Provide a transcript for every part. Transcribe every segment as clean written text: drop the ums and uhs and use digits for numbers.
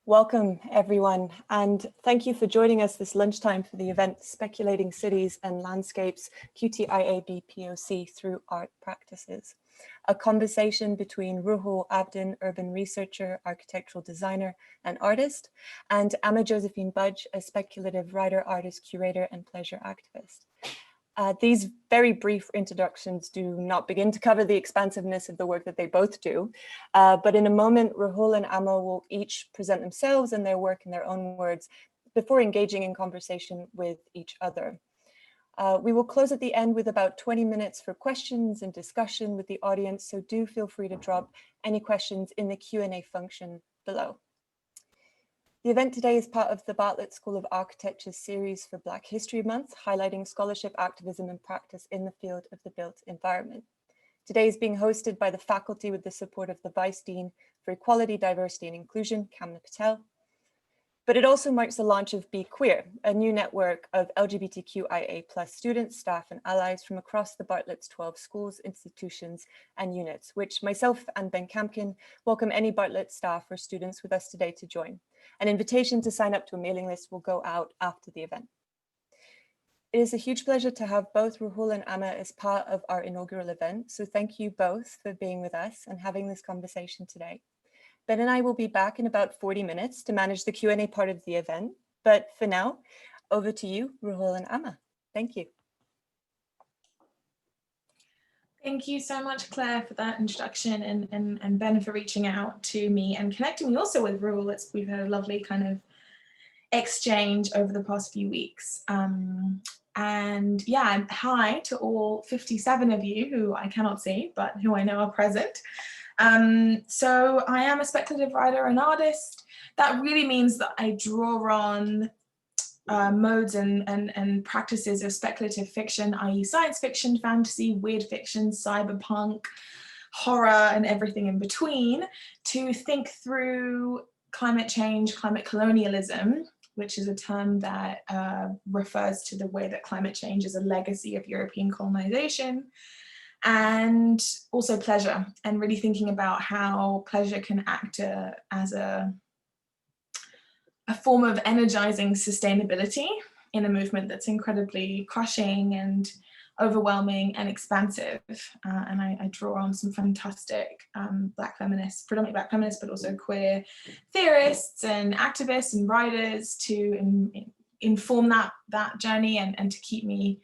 Welcome, everyone, and thank you for joining us this lunchtime for the event Speculating Cities and Landscapes, QTIABPOC through Art Practices, a conversation between Ruhul Abdin, urban researcher, architectural designer, and artist, and Ama Josephine Budge, a speculative writer, artist, curator, and pleasure activist. These very brief introductions do not begin to cover the expansiveness of the work that they both do, but in a moment, Ruhul and Ama will each present themselves and their work in their own words before engaging in conversation with each other. We will close at the end with about 20 minutes for questions and discussion with the audience, so do feel free to drop any questions in the Q&A function below. The event today is part of the Bartlett School of Architecture's series for Black History Month, highlighting scholarship, activism, and practice in the field of the built environment. Today is being hosted by the faculty with the support of the Vice Dean for Equality, Diversity, and Inclusion, Kamna Patel. But it also marks the launch of Be Queer, a new network of LGBTQIA+ students, staff, and allies from across the Bartlett's 12 schools, institutions, and units, which myself and Ben Kampkin welcome any Bartlett staff or students with us today to join. An invitation to sign up to a mailing list will go out after the event. It is a huge pleasure to have both Ruhul and Ama as part of our inaugural event, so thank you both for being with us and having this conversation today. Ben and I will be back in about 40 minutes to manage the Q&A part of the event. But for now, over to you, Ruhul and Ama. Thank you. Thank you so much, Claire, for that introduction, and Ben for reaching out to me and connecting me also with Ruhul. We've had a lovely kind of exchange over the past few weeks. And yeah, hi to all 57 of you who I cannot see, but who I know are present. So I am a speculative writer and artist. That really means that I draw on modes and practices of speculative fiction, i.e. science fiction, fantasy, weird fiction, cyberpunk, horror, and everything in between, to think through climate change, climate colonialism, which is a term that refers to the way that climate change is a legacy of European colonization, and also pleasure, and really thinking about how pleasure can act as a form of energizing sustainability in a movement that's incredibly crushing and overwhelming and expansive. And I draw on some fantastic Black feminists, predominantly Black feminists, but also queer theorists and activists and writers to inform that journey and to keep me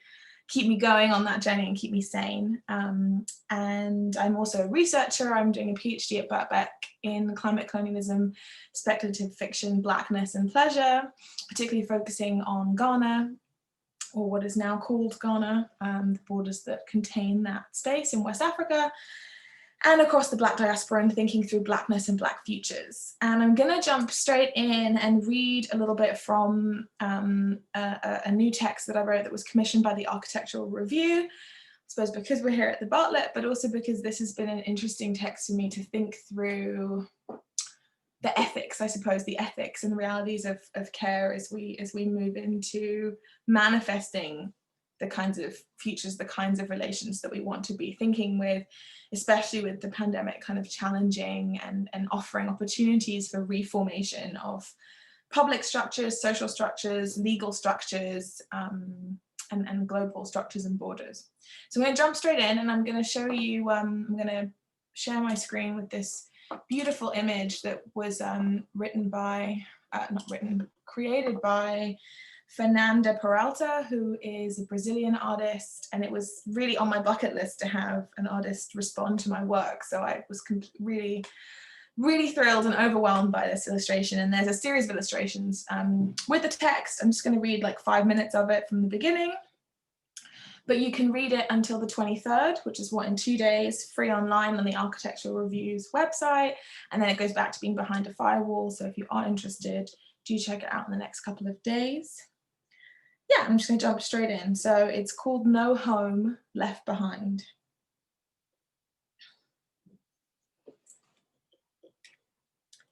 going on that journey and keep me sane. And I'm also a researcher. I'm doing a PhD at Birkbeck in climate colonialism, speculative fiction, Blackness, and pleasure, particularly focusing on Ghana, or what is now called Ghana, the borders that contain that space in West Africa, and across the Black diaspora, and thinking through Blackness and Black futures. And I'm gonna jump straight in and read a little bit from a new text that I wrote that was commissioned by the Architectural Review, I suppose because we're here at the Bartlett, but also because this has been an interesting text for me to think through the ethics, I suppose, the ethics and realities of care as we move into manifesting the kinds of futures, the kinds of relations that we want to be thinking with, especially with the pandemic kind of challenging and offering opportunities for reformation of public structures, social structures, legal structures, and global structures and borders. So I'm going to jump straight in, and I'm going to show you, I'm going to share my screen with this beautiful image that was created by Fernanda Peralta, who is a Brazilian artist, and it was really on my bucket list to have an artist respond to my work. So I was really thrilled and overwhelmed by this illustration. And there's a series of illustrations with the text. I'm just going to read like 5 minutes of it from the beginning, but you can read it until the 23rd, which is in 2 days, free online on the Architectural Review's website. And then it goes back to being behind a firewall. So if you are interested, do check it out in the next couple of days. Yeah, I'm just going to jump straight in. So it's called No Home Left Behind.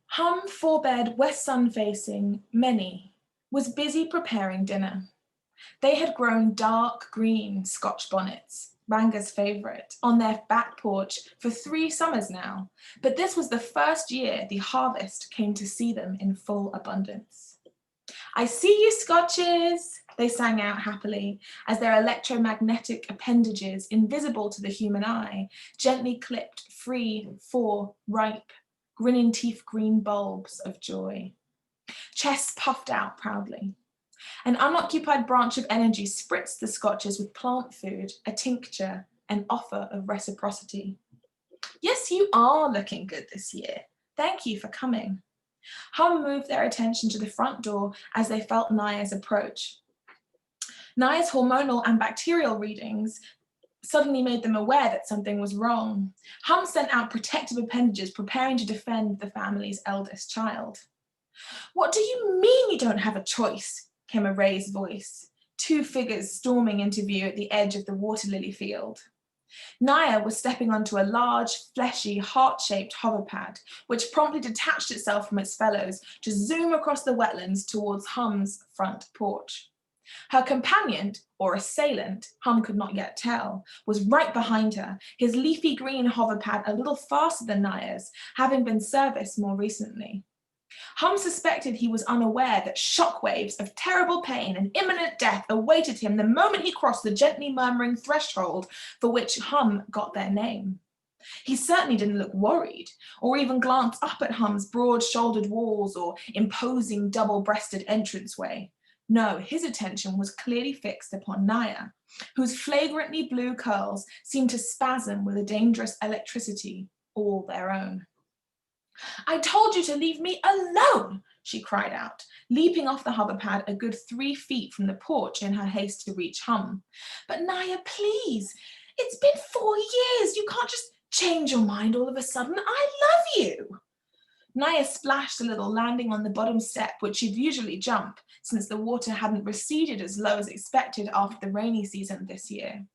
Hum 4-bed, west sun facing, many, was busy preparing dinner. They had grown dark green Scotch bonnets, Ranga's favourite, on their back porch for 3 summers now, but this was the first year the harvest came to see them in full abundance. "I see you, Scotches," they sang out happily as their electromagnetic appendages, invisible to the human eye, gently clipped 3, 4 ripe, grinning teeth green bulbs of joy. Chests puffed out proudly. An unoccupied branch of energy spritzed the Scotches with plant food, a tincture, an offer of reciprocity. "Yes, you are looking good this year. Thank you for coming." Hum moved their attention to the front door as they felt Naya's approach. Naya's hormonal and bacterial readings suddenly made them aware that something was wrong. Hum sent out protective appendages preparing to defend the family's eldest child. "What do you mean you don't have a choice?" came a raised voice, 2 figures storming into view at the edge of the water lily field. Naya was stepping onto a large, fleshy, heart-shaped hoverpad, which promptly detached itself from its fellows to zoom across the wetlands towards Hum's front porch. Her companion, or assailant, Hum could not yet tell, was right behind her, his leafy green hoverpad a little faster than Naya's, having been serviced more recently. Hum suspected he was unaware that shockwaves of terrible pain and imminent death awaited him the moment he crossed the gently murmuring threshold for which Hum got their name. He certainly didn't look worried, or even glance up at Hum's broad-shouldered walls or imposing double-breasted entranceway. No, his attention was clearly fixed upon Naya, whose flagrantly blue curls seemed to spasm with a dangerous electricity all their own. "I told you to leave me alone," she cried out, leaping off the hoverpad a good 3 feet from the porch in her haste to reach Hum. "But Naya, please, it's been 4 years. You can't just change your mind all of a sudden. I love you." Naya splashed a little, landing on the bottom step, which she'd usually jump, since the water hadn't receded as low as expected after the rainy season this year,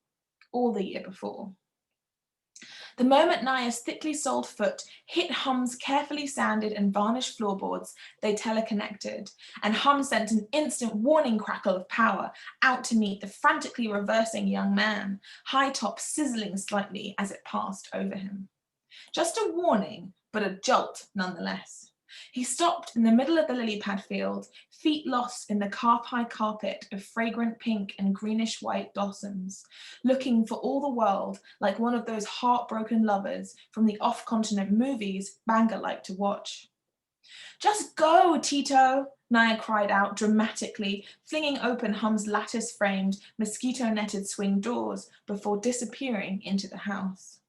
or the year before. The moment Naya's thickly soled foot hit Hum's carefully sanded and varnished floorboards, they teleconnected, and Hum sent an instant warning crackle of power out to meet the frantically reversing young man, high top sizzling slightly as it passed over him. Just a warning, but a jolt nonetheless. He stopped in the middle of the lily pad field, feet lost in the calf-high carpet of fragrant pink and greenish-white blossoms, looking for all the world like one of those heartbroken lovers from the off-continent movies Banga liked to watch. "Just go, Tito," Naya cried out dramatically, flinging open Hum's lattice-framed, mosquito-netted swing doors before disappearing into the house.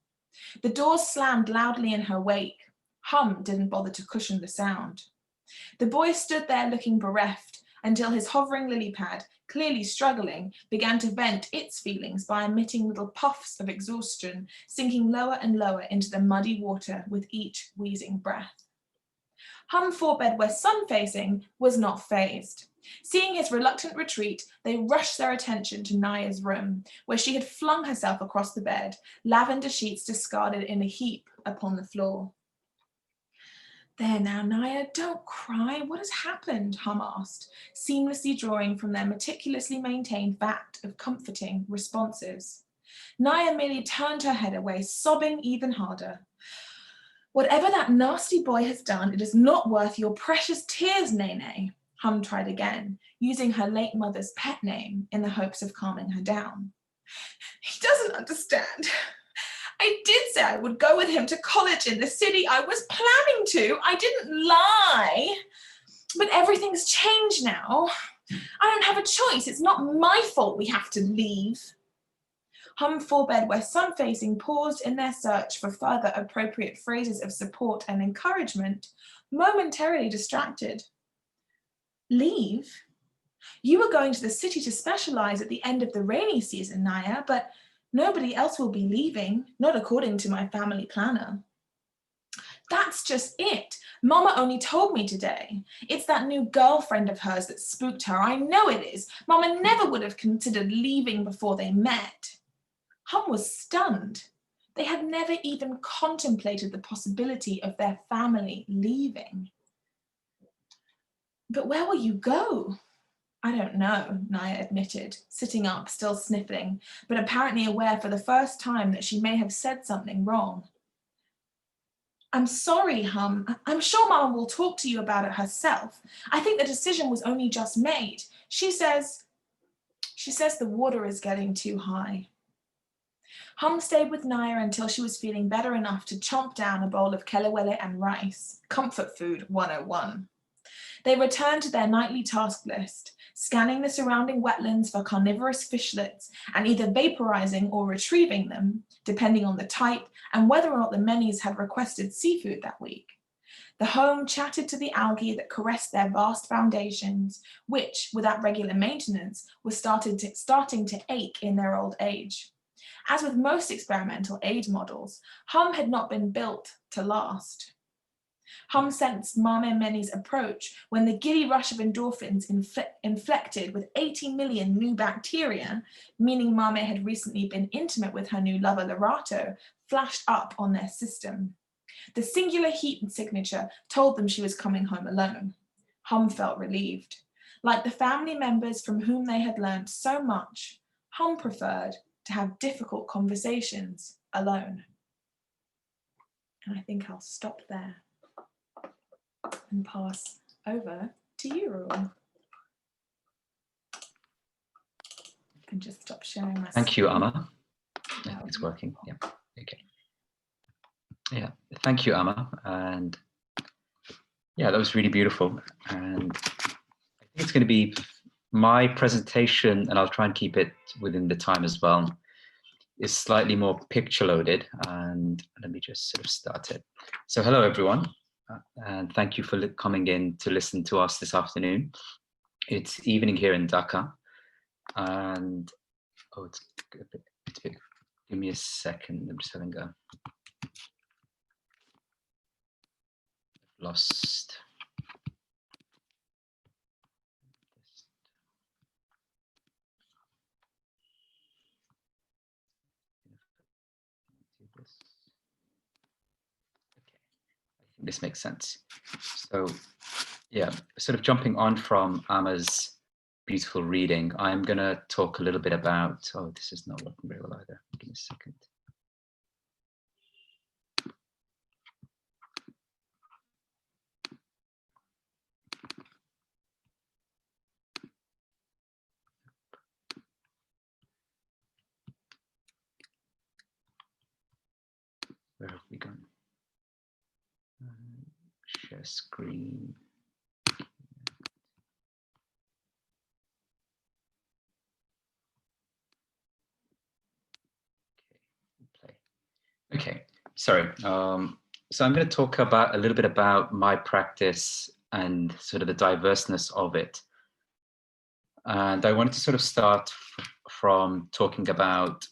The doors slammed loudly in her wake. Hum didn't bother to cushion the sound. The boy stood there looking bereft until his hovering lily pad, clearly struggling, began to vent its feelings by emitting little puffs of exhaustion, sinking lower and lower into the muddy water with each wheezing breath. Hum, 4-bed west sun-facing, was not fazed. Seeing his reluctant retreat, they rushed their attention to Naya's room, where she had flung herself across the bed, lavender sheets discarded in a heap upon the floor. "There now, Naya, don't cry. What has happened?" Hum asked, seamlessly drawing from their meticulously maintained vat of comforting responses. Naya merely turned her head away, sobbing even harder. "Whatever that nasty boy has done, it is not worth your precious tears, Nene." Hum tried again, using her late mother's pet name in the hopes of calming her down. "He doesn't understand. I did say I would go with him to college in the city. I was planning to. I didn't lie. But everything's changed now. I don't have a choice. It's not my fault we have to leave." Hum, 4-bed west sun-facing, paused in their search for further appropriate phrases of support and encouragement, momentarily distracted. "Leave? You were going to the city to specialize at the end of the rainy season, Naya, but nobody else will be leaving, not according to my family planner." "That's just it. Mama only told me today. It's that new girlfriend of hers that spooked her. I know it is. Mama never would have considered leaving before they met." Hum was stunned. They had never even contemplated the possibility of their family leaving. "But where will you go?" I don't know, Naya admitted, sitting up, still sniffling, but apparently aware for the first time that she may have said something wrong. I'm sorry, Hum. I'm sure Mama will talk to you about it herself. I think the decision was only just made. She says the water is getting too high. Hum stayed with Naya until she was feeling better enough to chomp down a bowl of kelewele and rice, comfort food 101. They returned to their nightly task list, scanning the surrounding wetlands for carnivorous fishlets and either vaporizing or retrieving them, depending on the type and whether or not the menis had requested seafood that week. The home chatted to the algae that caressed their vast foundations, which, without regular maintenance, were starting to ache in their old age. As with most experimental aid models, Hum had not been built to last. Hum sensed Mame Meni's approach when the giddy rush of endorphins inflected with 80 million new bacteria, meaning Mame had recently been intimate with her new lover Lorato, flashed up on their system. The singular heat signature told them she was coming home alone. Hum felt relieved. Like the family members from whom they had learned so much, Hum preferred to have difficult conversations alone. And I think I'll stop there and pass over to you, Ruhul. I can just stop sharing my Thank you, screen. Ama. I think it's working. Yeah. Okay. Yeah. Thank you, Ama. And yeah, that was really beautiful. And I think it's going to be my presentation, and I'll try and keep it within the time as well, is slightly more picture loaded. And let me just sort of start it. So hello, everyone. And thank you for coming in to listen to us this afternoon. It's evening here in Dhaka. And oh, it's a bit. Give me a second. I'm just having a lost. Okay, I think this makes sense. So, yeah, sort of jumping on from Ama's beautiful reading, I'm going to talk a little bit about. Oh, this is not working very well either. Give me a second. Where have we gone? Share screen. Okay, play. Okay, sorry. So I'm going to talk about a little bit about my practice and sort of the diverseness of it. And I wanted to sort of start from talking about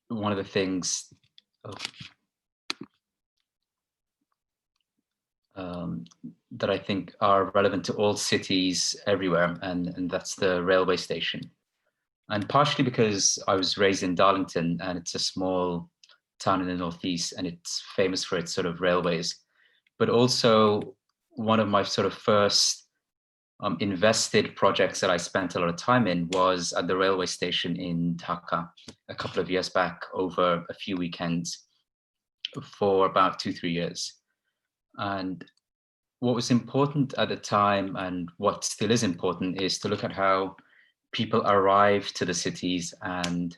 one of the things that I think are relevant to all cities everywhere, and that's the railway station. And partially because I was raised in Darlington, and it's a small town in the northeast, and it's famous for its sort of railways, but also one of my sort of first invested projects that I spent a lot of time in was at the railway station in Dhaka a couple of years back over a few weekends for about 2-3 years. And what was important at the time, and what still is important, is to look at how people arrive to the cities and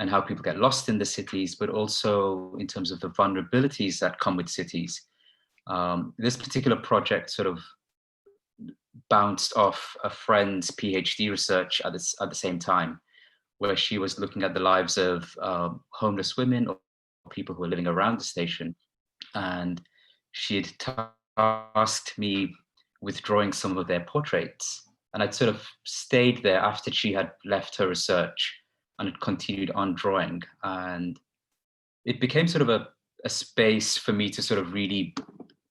how people get lost in the cities, but also in terms of the vulnerabilities that come with cities. This particular project sort of bounced off a friend's PhD research at the same time, where she was looking at the lives of homeless women or people who are living around the station. And she had tasked me with drawing some of their portraits. And I'd sort of stayed there after she had left her research and had continued on drawing. And it became sort of a space for me to sort of really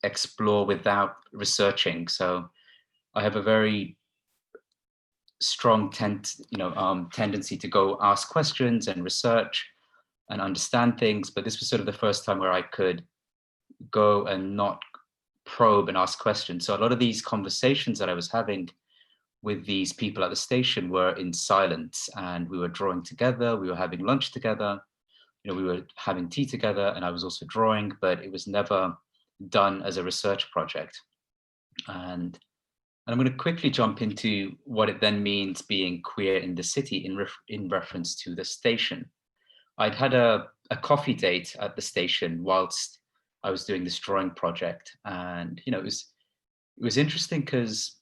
explore without researching. So I have a very strong tendency to go ask questions and research and understand things. But this was sort of the first time where I could go and not probe and ask questions. So a lot of these conversations that I was having with these people at the station were in silence, and we were drawing together, we were having lunch together, we were having tea together, and I was also drawing, but it was never done as a research project. And I'm going to quickly jump into what it then means being queer in the city in reference to the station. I'd had a coffee date at the station whilst I was doing this drawing project, and it was interesting because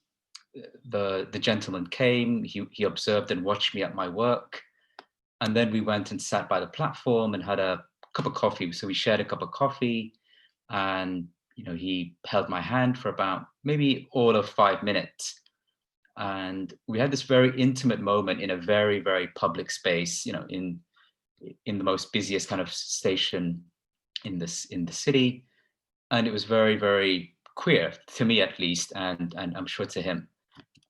the gentleman came, he observed and watched me at my work, and then we went and sat by the platform and had a cup of coffee. So we shared a cup of coffee, and he held my hand for about maybe all of 5 minutes, and we had this very intimate moment in a very, very public space, in the most busiest kind of station in the city, and it was very, very queer to me, at least, and I'm sure to him.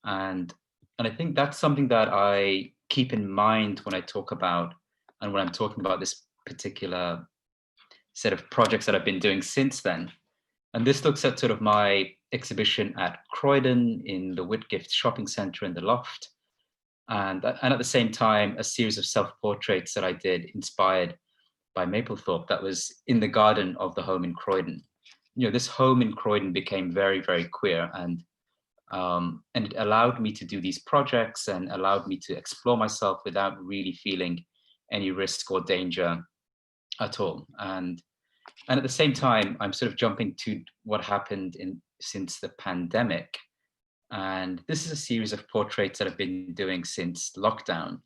And I think that's something that I keep in mind when I talk about, and when I'm talking about this particular set of projects that I've been doing since then. And this looks at sort of my exhibition at Croydon in the Whitgift Shopping Centre in the Loft. And at the same time, a series of self-portraits that I did inspired by Maplethorpe that was in the garden of the home in Croydon. This home in Croydon became very, very queer, and it allowed me to do these projects and allowed me to explore myself without really feeling any risk or danger at all. And at the same time, I'm sort of jumping to what happened since the pandemic. And this is a series of portraits that I've been doing since lockdown.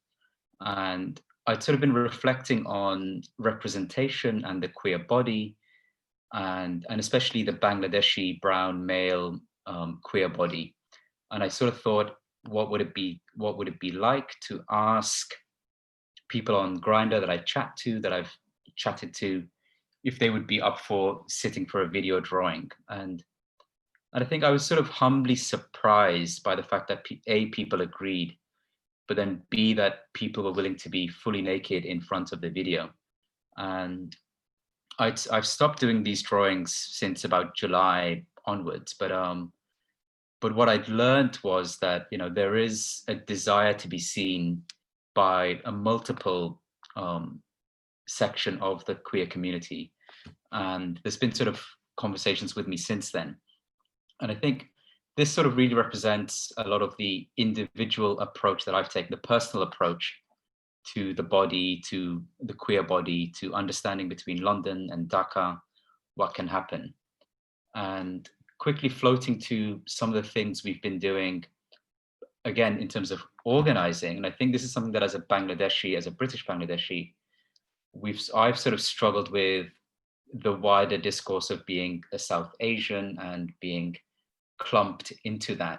And I'd sort of been reflecting on representation and the queer body, and especially the Bangladeshi brown male queer body. And I sort of thought, what would it be like to ask people on Grindr that I've chatted to, if they would be up for sitting for a video drawing. And I think I was sort of humbly surprised by the fact that people agreed, but then B, that people were willing to be fully naked in front of the video. And I've stopped doing these drawings since about July onwards, but what I'd learned was that there is a desire to be seen by a multiple section of the queer community, and there's been sort of conversations with me since then. And I think this sort of really represents a lot of the individual approach that I've taken, the personal approach to the body, to the queer body, to understanding between London and Dhaka what can happen. And quickly floating to some of the things we've been doing, again, in terms of organizing. And I think this is something that as a British Bangladeshi, I've sort of struggled with the wider discourse of being a South Asian and being clumped into that.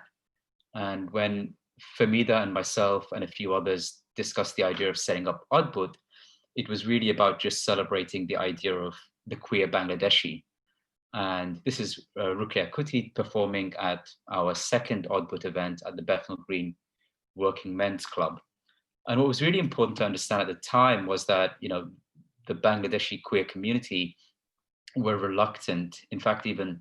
And when Famida and myself and a few others discussed the idea of setting up Odbhut, it was really about just celebrating the idea of the queer Bangladeshi. And this is Ruqya Kuti performing at our second Odbhut event at the Bethnal Green Working Men's Club. And what was really important to understand at the time was that, the Bangladeshi queer community were reluctant, in fact, even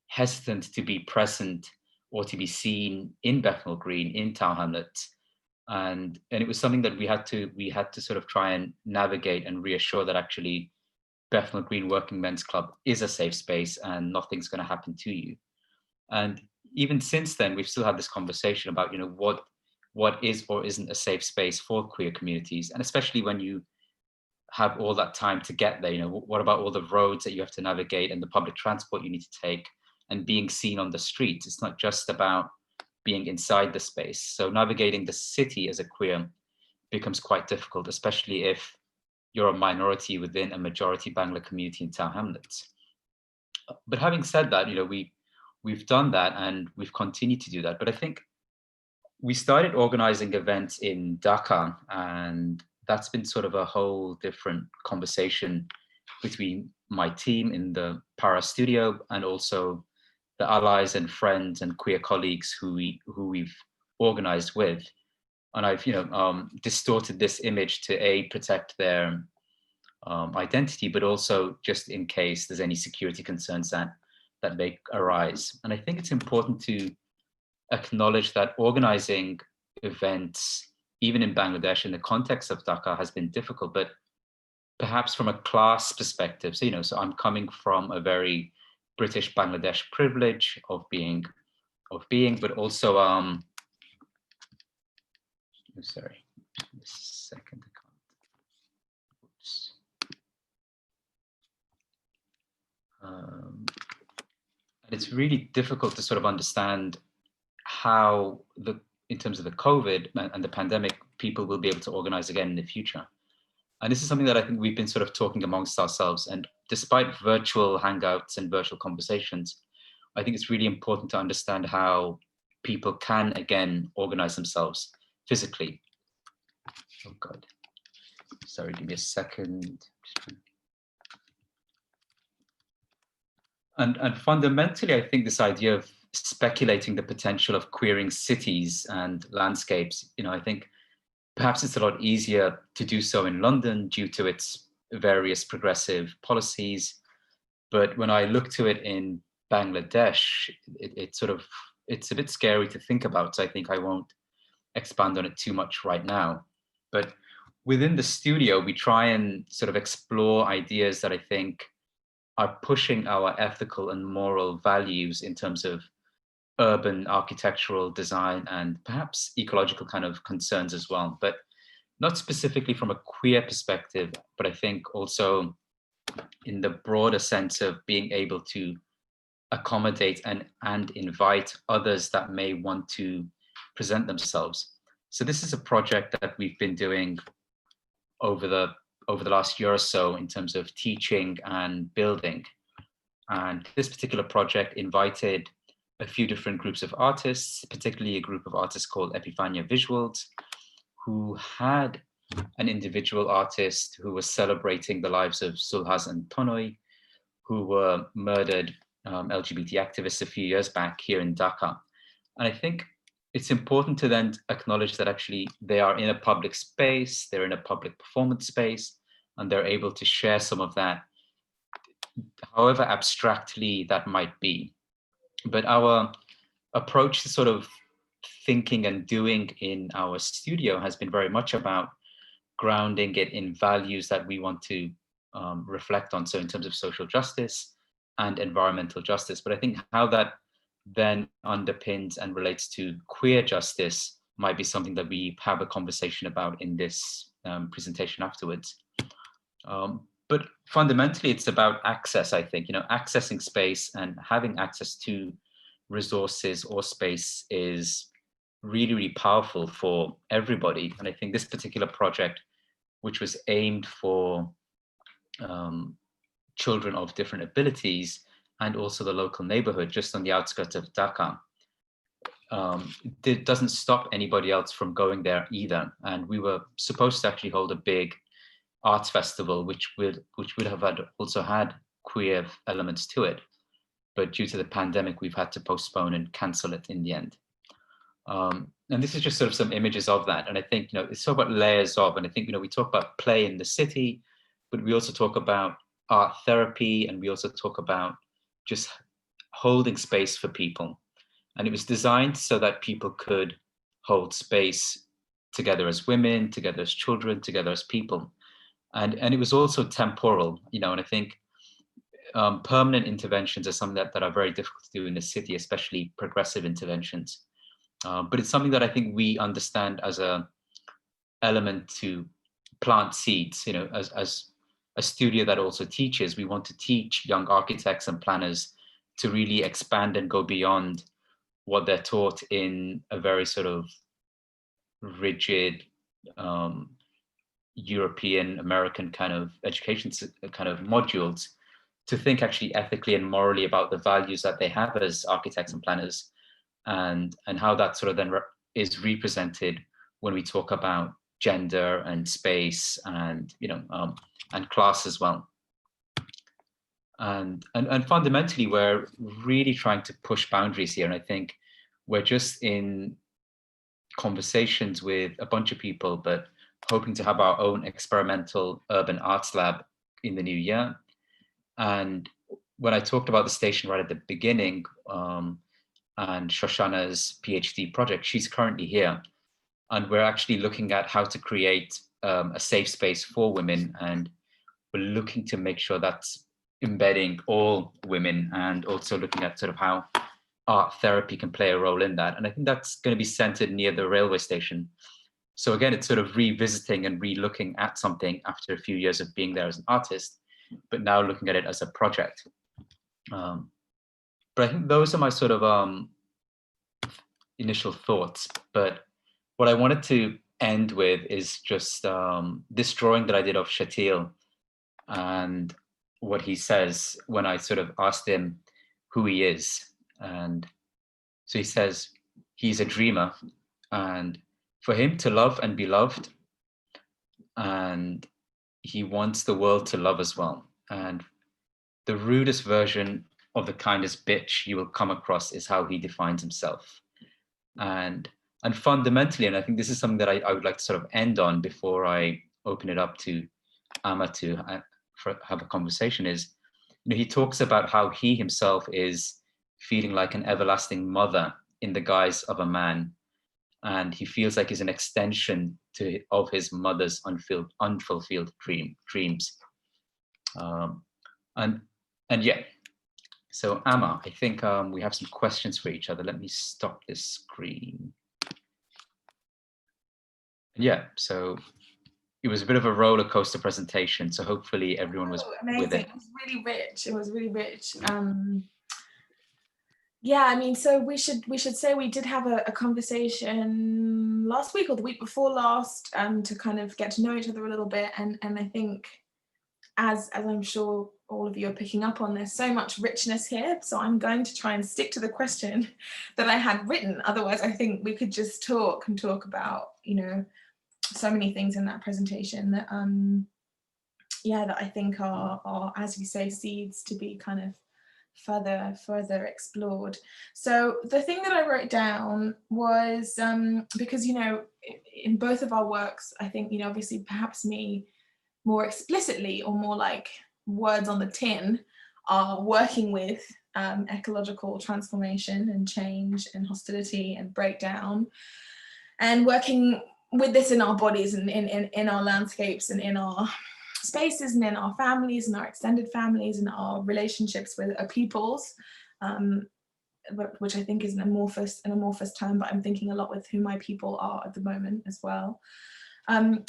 hesitant to be present or to be seen in Bethnal Green, in Tower Hamlets. And it was something that we had to sort of try and navigate and reassure that actually Bethnal Green Working Men's Club is a safe space and nothing's going to happen to you. And even since then, we've still had this conversation about, what is or isn't a safe space for queer communities, and especially when you have all that time to get there. What about all the roads that you have to navigate and the public transport you need to take and being seen on the streets? It's not just about being inside the space. So navigating the city as a queer becomes quite difficult, especially if you're a minority within a majority Bangla community in Tower Hamlets. But having said that, we've done that and we've continued to do that. But I think we started organizing events in Dhaka, and that's been sort of a whole different conversation between my team in the Paraa studio and also the allies and friends and queer colleagues who we've organized with. And I've distorted this image to protect their identity, but also just in case there's any security concerns that may arise. And I think it's important to acknowledge that organizing events, even in Bangladesh, in the context of Dhaka, has been difficult, but perhaps from a class perspective. So, so I'm coming from a very British Bangladesh privilege of being, but also, sorry, just a second. Oops. And it's really difficult to sort of understand how in terms of the COVID and the pandemic, people will be able to organize again in the future. And this is something that I think we've been sort of talking amongst ourselves. And despite virtual hangouts and virtual conversations, I think it's really important to understand how people can again organize themselves physically. Oh God, sorry, give me a second. And fundamentally, I think this idea of speculating the potential of queering cities and landscapes, I think perhaps it's a lot easier to do so in London due to its various progressive policies. But when I look to it in Bangladesh, it's a bit scary to think about. So I think I won't expand on it too much right now. But within the studio, we try and sort of explore ideas that I think are pushing our ethical and moral values in terms of urban architectural design and perhaps ecological kind of concerns as well, but not specifically from a queer perspective, but I think also in the broader sense of being able to accommodate and invite others that may want to present themselves. So this is a project that we've been doing over the last year or so in terms of teaching and building. And this particular project invited a few different groups of artists, particularly a group of artists called Epifania Visuals, who had an individual artist who was celebrating the lives of Sulhas and Tonoy, who were murdered LGBT activists a few years back here in Dhaka. And I think it's important to then acknowledge that actually they are in a public space, they're in a public performance space, and they're able to share some of that, however abstractly that might be. But our approach to sort of thinking and doing in our studio has been very much about grounding it in values that we want to reflect on. So in terms of social justice and environmental justice, but I think how that then underpins and relates to queer justice might be something that we have a conversation about in this presentation afterwards. But fundamentally, it's about access, I think, accessing space and having access to resources or space is really, really powerful for everybody. And I think this particular project, which was aimed for children of different abilities and also the local neighborhood just on the outskirts of Dhaka, it doesn't stop anybody else from going there either. And we were supposed to actually hold a big arts festival, which would have also had queer elements to it. But due to the pandemic, we've had to postpone and cancel it in the end. And this is just sort of some images of that. And I think, it's so about layers of, and I think, we talk about play in the city, but we also talk about art therapy, and we also talk about just holding space for people. And it was designed so that people could hold space together as women, together as children, together as people. And it was also temporal, and I think permanent interventions are something that are very difficult to do in the city, especially progressive interventions. But it's something that I think we understand as a element to plant seeds, as a studio that also teaches. We want to teach young architects and planners to really expand and go beyond what they're taught in a very sort of rigid European American kind of education kind of modules, to think actually ethically and morally about the values that they have as architects and planners, and how that sort of then is represented when we talk about gender and space and and class as well. And fundamentally, we're really trying to push boundaries here, and I think we're just in conversations with a bunch of people, but hoping to have our own experimental urban arts lab in the new year. And when I talked about the station right at the beginning, and Shoshana's PhD project. She's currently here, and we're actually looking at how to create a safe space for women, and we're looking to make sure that's embedding all women, and also looking at sort of how art therapy can play a role in that. And I think that's going to be centered near the railway station. So again, it's sort of revisiting and re-looking at something after a few years of being there as an artist, but now looking at it as a project. But I think those are my sort of initial thoughts. But what I wanted to end with is just this drawing that I did of Shatil, and what he says when I sort of asked him who he is. And so he says, he's a dreamer, and for him to love and be loved, and he wants the world to love as well. And the rudest version of the kindest bitch you will come across is how he defines himself. And fundamentally, and I think this is something that I would like to sort of end on before I open it up to Ama to have a conversation, is, you know, he talks about how he himself is feeling like an everlasting mother in the guise of a man, and he feels like he's an extension of his mother's unfulfilled dreams. And yeah, so Ama, I think we have some questions for each other. Let me stop this screen. Yeah, so it was a bit of a roller coaster presentation, so hopefully everyone was with it. Amazing. It was really rich. It was really rich. Yeah, I mean, so we should say we did have a conversation last week or the week before last, to kind of get to know each other a little bit, and I think, as I'm sure all of you are picking up on, there's so much richness here. So I'm going to try and stick to the question that I had written. Otherwise, I think we could just talk about, you know, so many things in that presentation that that I think are, as you say, seeds to be kind of further explored. So the thing that I wrote down was, because, you know, in both of our works, I think, you know, obviously perhaps me more explicitly, or more like words on the tin, are working with ecological transformation and change and hostility and breakdown, and working with this in our bodies and in our landscapes and in our spaces and in our families and our extended families and our relationships with our peoples, which I think is an amorphous term, but I'm thinking a lot with who my people are at the moment as well.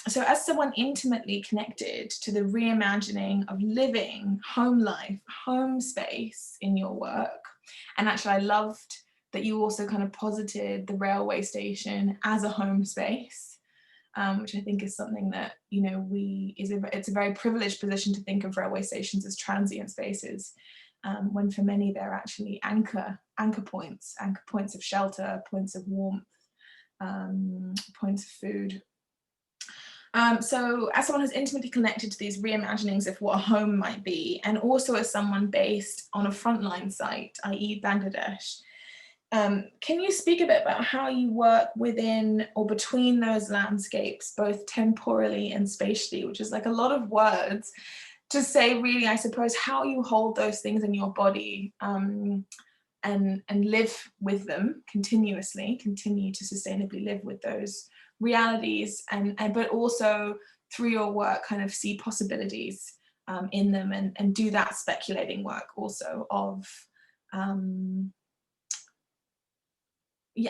So as someone intimately connected to the reimagining of living home life, home space in your work, and actually I loved that you also kind of posited the railway station as a home space, which I think is something that, you know, it's a very privileged position to think of railway stations as transient spaces, when for many they're actually anchor points of shelter, points of warmth, points of food. So as someone who's intimately connected to these reimaginings of what a home might be, and also as someone based on a frontline site, i.e. Bangladesh, can you speak a bit about how you work within or between those landscapes, both temporally and spatially, which is like a lot of words to say, really, I suppose, how you hold those things in your body, and live with them continuously, continue to sustainably live with those realities, but also through your work kind of see possibilities in them, and do that speculating work also of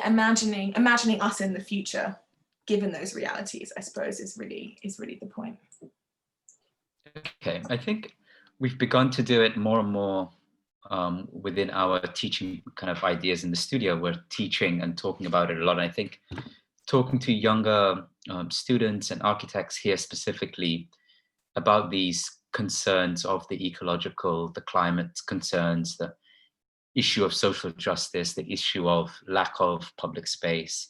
imagining us in the future given those realities, I suppose, is really the point. Okay, I think we've begun to do it more and more within our teaching kind of ideas in the studio. We're teaching and talking about it a lot. And I think talking to younger students and architects here specifically about these concerns of the ecological, the climate concerns, the issue of social justice, the issue of lack of public space,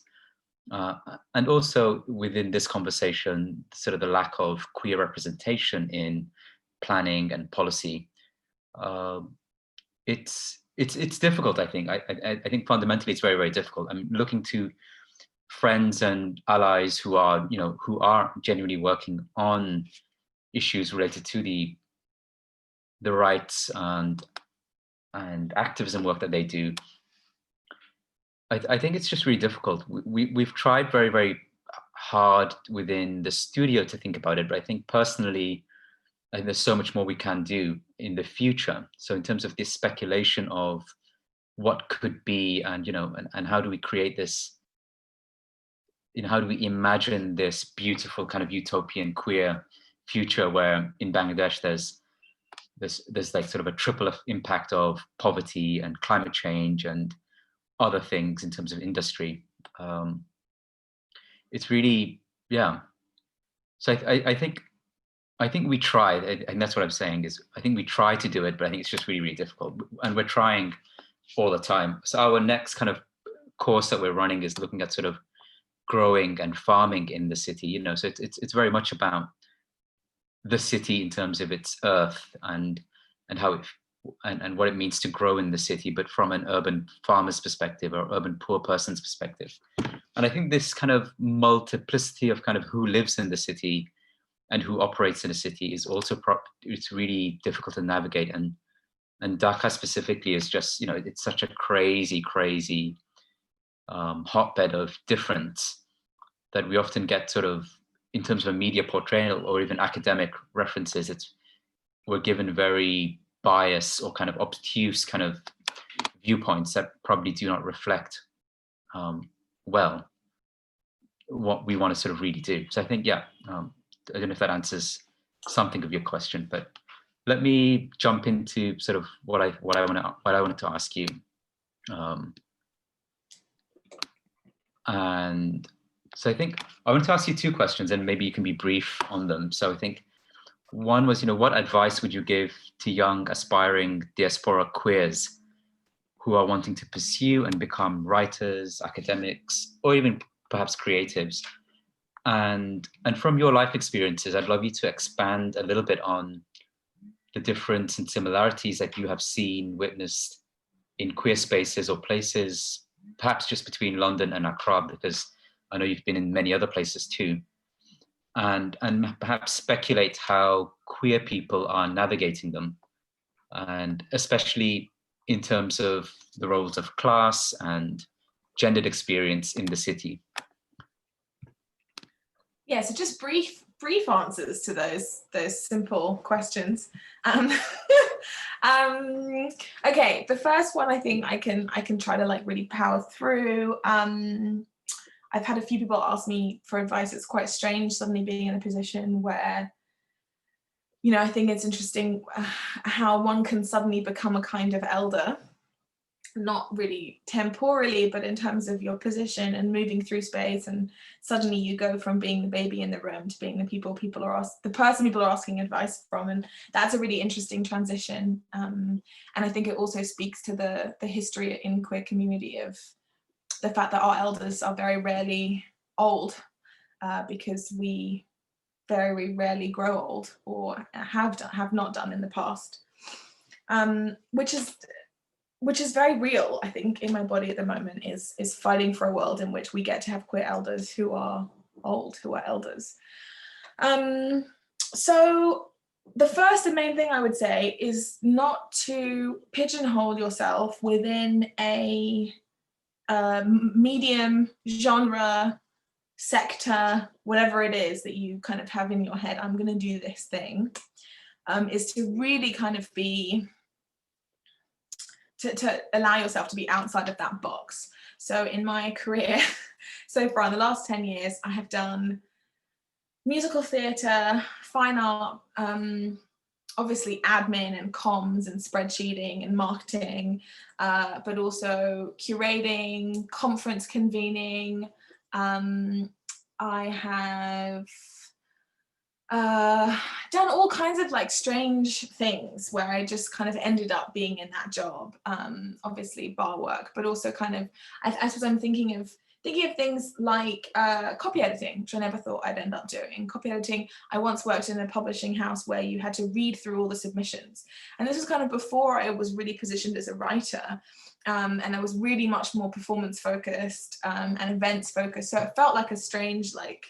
and also within this conversation, sort of the lack of queer representation in planning and policy. It's difficult, I think. I think fundamentally it's very, very difficult. I'm looking to friends and allies who are genuinely working on issues related to the rights and activism work that they do. I think it's just really difficult. We've tried very, very hard within the studio to think about it, but I think personally, I think there's so much more we can do in the future. So in terms of this speculation of what could be, and and how do we create this, how do we imagine this beautiful kind of utopian queer future where in Bangladesh there's like sort of a triple impact of poverty and climate change and other things in terms of industry. It's really, yeah. So I think we tried, and that's what I'm saying is I think we try to do it, but I think it's just really, really difficult. And we're trying all the time. So our next kind of course that we're running is looking at sort of growing and farming in the city. So it's very much about the city in terms of its earth and how it and what it means to grow in the city, but from an urban farmer's perspective or urban poor person's perspective. And I think this kind of multiplicity of kind of who lives in the city and who operates in a city is also it's really difficult to navigate. And Dhaka specifically is just, it's such a crazy hotbed of difference that we often get sort of, in terms of a media portrayal or even academic references, we're given very biased or kind of obtuse kind of viewpoints that probably do not reflect well what we want to sort of really do. So I think, yeah, I don't know if that answers something of your question, but let me jump into sort of what I wanted to ask you. And so I think I want to ask you two questions, and maybe you can be brief on them. So I think one was, what advice would you give to young aspiring diaspora queers who are wanting to pursue and become writers, academics, or even perhaps creatives? And from your life experiences, I'd love you to expand a little bit on the difference and similarities that you have seen, witnessed in queer spaces or places, perhaps just between London and Accra, because I know you've been in many other places too. And perhaps speculate how queer people are navigating them, and especially in terms of the roles of class and gendered experience in the city. Yeah, so just brief answers to those simple questions. Okay, the first one I think I can try to like really power through. I've had a few people ask me for advice. It's quite strange suddenly being in a position where, I think it's interesting how one can suddenly become a kind of elder, not really temporally, but in terms of your position and moving through space, and suddenly you go from being the baby in the room to being the person people are asking advice from, and that's a really interesting transition. And I think it also speaks to the history in queer community of the fact that our elders are very rarely old, because we very rarely grow old or have not done in the past, which is very real, I think, in my body at the moment, is fighting for a world in which we get to have queer elders who are old, who are elders. So the first and main thing I would say is not to pigeonhole yourself within a medium, genre, sector, whatever it is that you kind of have in your head, I'm going to do this thing, is to really kind of be, to allow yourself to be outside of that box. So in my career so far, in the last 10 years, I have done musical theatre, fine art, obviously admin and comms and spreadsheeting and marketing, but also curating, conference convening. I have done all kinds of like strange things where I just kind of ended up being in that job. Obviously bar work, but also kind of, I suppose I'm thinking of things like copy editing, which I never thought I'd end up doing. Copy editing, I once worked in a publishing house where you had to read through all the submissions. And this was kind of before I was really positioned as a writer. And I was really much more performance focused and events focused. So it felt like a strange, like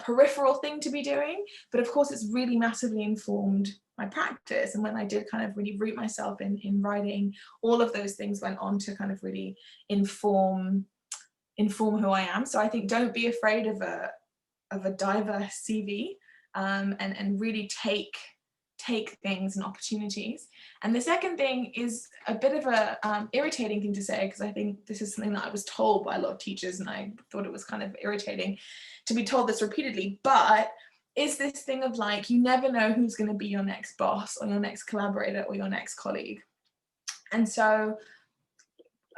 peripheral thing to be doing. But of course, it's really massively informed my practice, and when I did kind of really root myself in writing, all of those things went on to kind of really inform who I am. So I think don't be afraid of a diverse CV, and really take things and opportunities. And the second thing is a bit of a irritating thing to say, because I think this is something that I was told by a lot of teachers, and I thought it was kind of irritating to be told this repeatedly, but is this thing of like, you never know who's going to be your next boss or your next collaborator or your next colleague. And so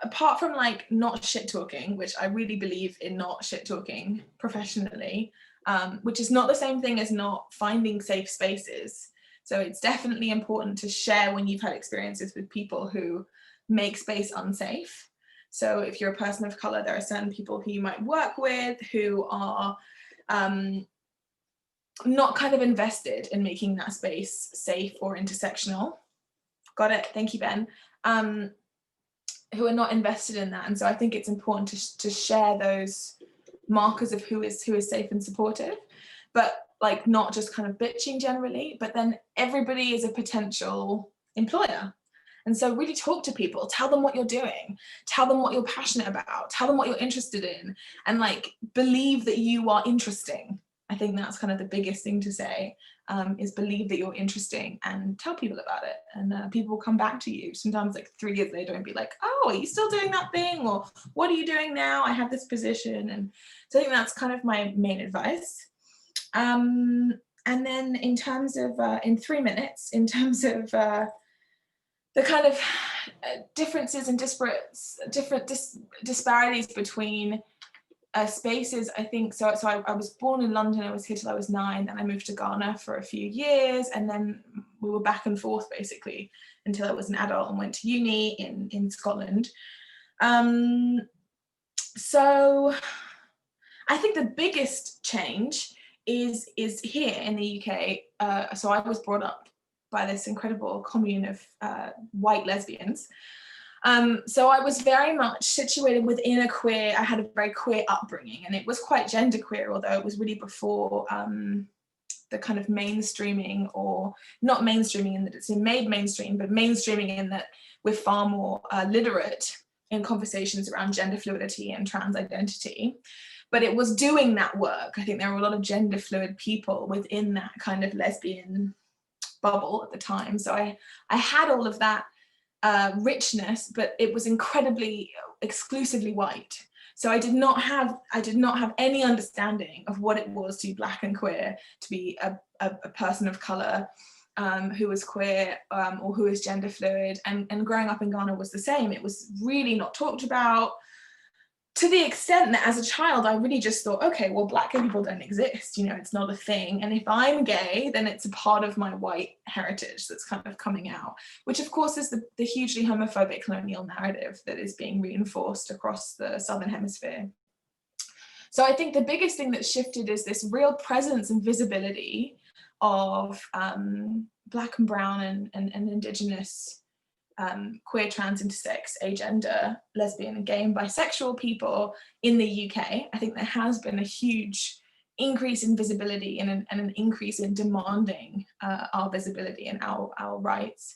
apart from like not shit talking, which I really believe in not shit talking professionally, which is not the same thing as not finding safe spaces. So it's definitely important to share when you've had experiences with people who make space unsafe. So if you're a person of color, there are certain people who you might work with who are not kind of invested in making that space safe or intersectional. Got it, thank you, Ben. Who are not invested in that. And so I think it's important to share those markers of who is safe and supportive, but like not just kind of bitching generally, but then everybody is a potential employer. And so really talk to people, tell them what you're doing, tell them what you're passionate about, tell them what you're interested in, and like believe that you are interesting. I think that's kind of the biggest thing to say, is believe that you're interesting and tell people about it. And people will come back to you sometimes like 3 years later and be like, oh, are you still doing that thing? Or what are you doing now? I have this position. And so I think that's kind of my main advice. And then in terms of, in 3 minutes, in terms of the kind of differences and disparities between spaces, I think, so I was born in London, I was here till I was 9, then I moved to Ghana for a few years, and then we were back and forth basically until I was an adult and went to uni in Scotland. So I think the biggest change is here in the UK. So I was brought up by this incredible commune of white lesbians. So I was very much situated within I had a very queer upbringing, and it was quite genderqueer, although it was really before the kind of mainstreaming, or not mainstreaming in that it's made mainstream, but mainstreaming in that we're far more literate in conversations around gender fluidity and trans identity. But it was doing that work. I think there were a lot of gender fluid people within that kind of lesbian bubble at the time. So I had all of that richness, but it was incredibly exclusively white. So I did not have any understanding of what it was to be Black and queer, to be a person of color who was queer or who was gender fluid. And growing up in Ghana was the same. It was really not talked about, to the extent that as a child, I really just thought, okay, well, Black gay people don't exist, you know, it's not a thing. And if I'm gay, then it's a part of my white heritage that's kind of coming out, which of course is the hugely homophobic colonial narrative that is being reinforced across the Southern Hemisphere. So I think the biggest thing that shifted is this real presence and visibility of Black and brown and Indigenous queer, trans, intersex, agender, lesbian, and gay and bisexual people in the UK. I think there has been a huge increase in visibility and an increase in demanding our visibility and our rights.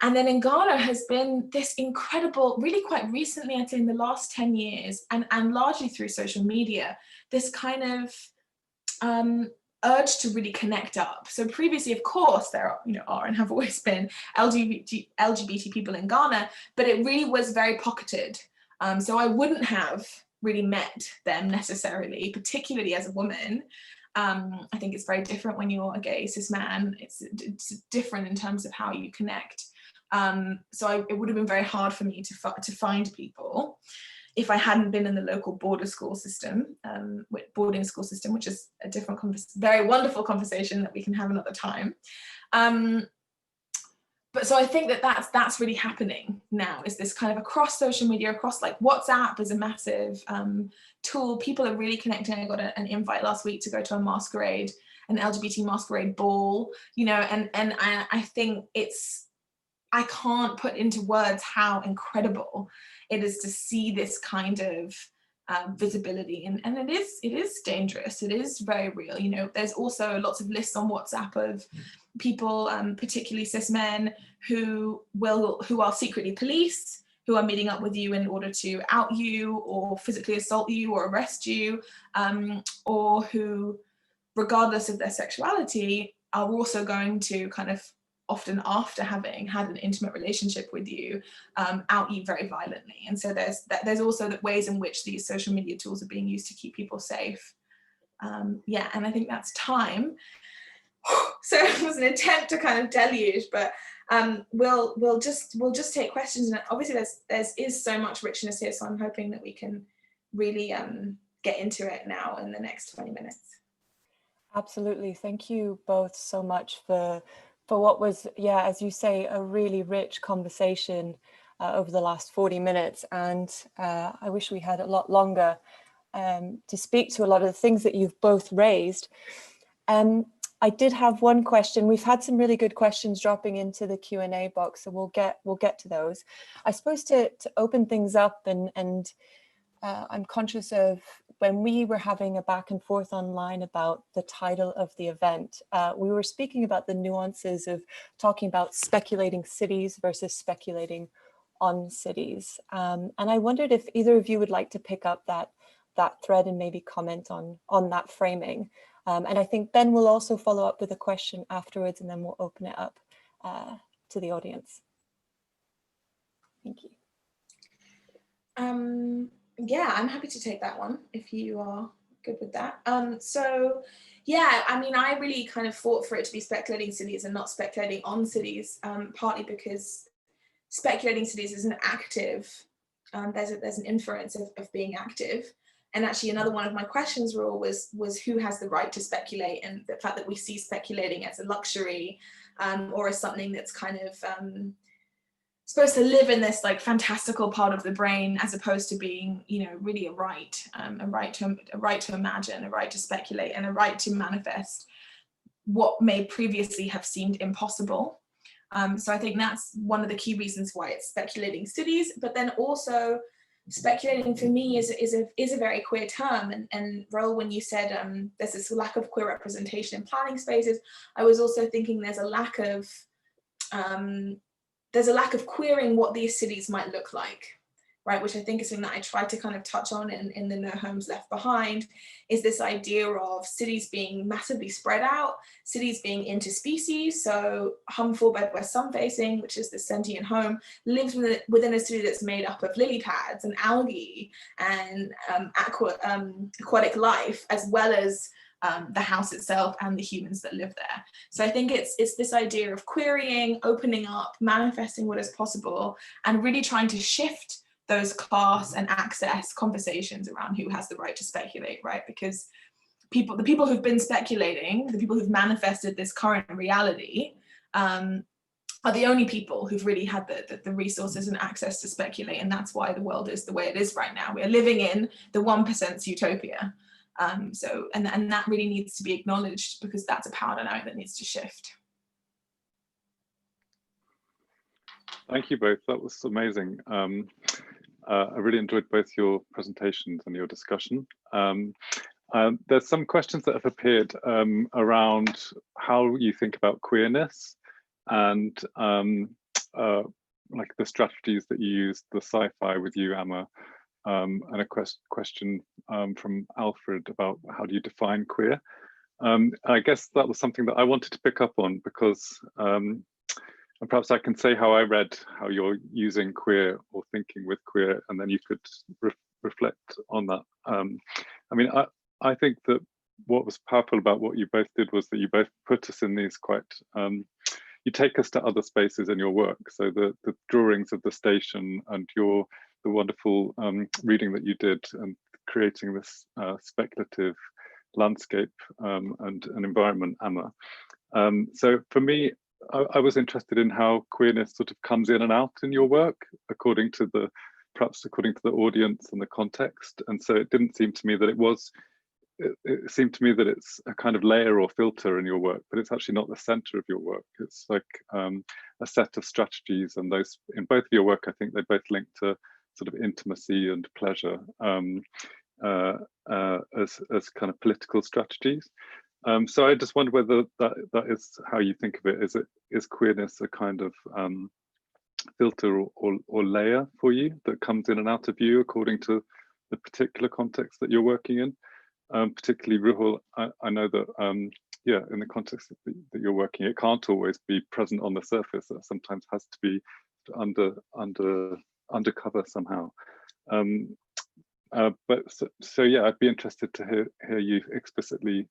And then in Ghana has been this incredible, really quite recently, I'd say in the last 10 years, and largely through social media, this kind of urge to really connect up. So previously, of course, there are and have always been LGBT people in Ghana, but it really was very pocketed. So I wouldn't have really met them necessarily, particularly as a woman. I think it's very different when you're a gay cis man. It's different in terms of how you connect. So it would have been very hard for me to find people if I hadn't been in the local boarding school system, which is a different, very wonderful conversation that we can have another time. But so I think that's really happening now, is this kind of across social media, across like WhatsApp is a massive tool. People are really connecting. I got an invite last week to go to a masquerade, an LGBT masquerade ball, you know, and I think I can't put into words how incredible it is to see this kind of visibility, and it is dangerous. It is very real. You know, there's also lots of lists on WhatsApp of people, particularly cis men, who are secretly police, who are meeting up with you in order to out you or physically assault you or arrest you, or who, regardless of their sexuality, are also going to kind of, often after having had an intimate relationship with you, out you very violently. And so there's also the ways in which these social media tools are being used to keep people safe. Yeah, and I think that's time. So it was an attempt to kind of deluge, but we'll just take questions. And obviously there is so much richness here, so I'm hoping that we can really get into it now in the next 20 minutes. Absolutely. Thank you both so much for what was, yeah, as you say, a really rich conversation over the last 40 minutes. And I wish we had a lot longer to speak to a lot of the things that you've both raised. I did have one question. We've had some really good questions dropping into the Q&A box, so we'll get to those. I suppose to open things up, and I'm conscious of when we were having a back and forth online about the title of the event, we were speaking about the nuances of talking about speculating cities versus speculating on cities. And I wondered if either of you would like to pick up that thread and maybe comment on that framing. And I think Ben will also follow up with a question afterwards, and then we'll open it up to the audience. Thank you. Yeah, I'm happy to take that one if you are good with that. So yeah, I mean, I really kind of fought for it to be speculating cities and not speculating on cities, partly because speculating cities is an active, there's an inference of being active. And actually another one of my questions, Ruhul, was who has the right to speculate, and the fact that we see speculating as a luxury or as something that's kind of supposed to live in this like fantastical part of the brain, as opposed to being, you know, really a right to imagine, a right to speculate, and a right to manifest what may previously have seemed impossible. So I think that's one of the key reasons why it's speculating cities. But then also speculating for me is a very queer term. And Ruhul, when you said there's this lack of queer representation in planning spaces, I was also thinking there's a lack of queering what these cities might look like, right? Which I think is something that I tried to kind of touch on in the No Homes Left Behind, is this idea of cities being massively spread out, cities being interspecies. So hum 4-bed west sun facing, which is the sentient home, lives within a city that's made up of lily pads and algae and aquatic life, as well as the house itself and the humans that live there. So I think it's this idea of querying, opening up, manifesting what is possible, and really trying to shift those class and access conversations around who has the right to speculate, right? Because the people who've been speculating, the people who've manifested this current reality, are the only people who've really had the resources and access to speculate, and that's why the world is the way it is right now. We are living in the 1%'s utopia. So that really needs to be acknowledged, because that's a power dynamic that needs to shift. Thank you both. That was amazing. I really enjoyed both your presentations and your discussion. There's some questions that have appeared around how you think about queerness and like the strategies that you use, the sci-fi with you, Ama, and a question from Alfred about how do you define queer. I guess that was something that I wanted to pick up on, because and perhaps I can say how I read how you're using queer or thinking with queer, and then you could reflect on that. I mean, I think that what was powerful about what you both did was that you both put us in these quite, you take us to other spaces in your work. So the drawings of the station and the wonderful reading that you did, and creating this speculative landscape and an environment, Ama. So for me, I was interested in how queerness sort of comes in and out in your work, perhaps according to the audience and the context. And so it didn't seem to me that it seemed to me that it's a kind of layer or filter in your work, but it's actually not the center of your work. It's like a set of strategies, and those in both of your work, I think they both link to sort of intimacy and pleasure as kind of political strategies. So I just wonder whether that is how you think of it. Is queerness a kind of filter or layer for you that comes in and out of you according to the particular context that you're working in? Particularly Ruhul, I know that yeah, in the context that you're working, it can't always be present on the surface. That sometimes has to be undercover somehow. But so yeah, I'd be interested to hear you explicitly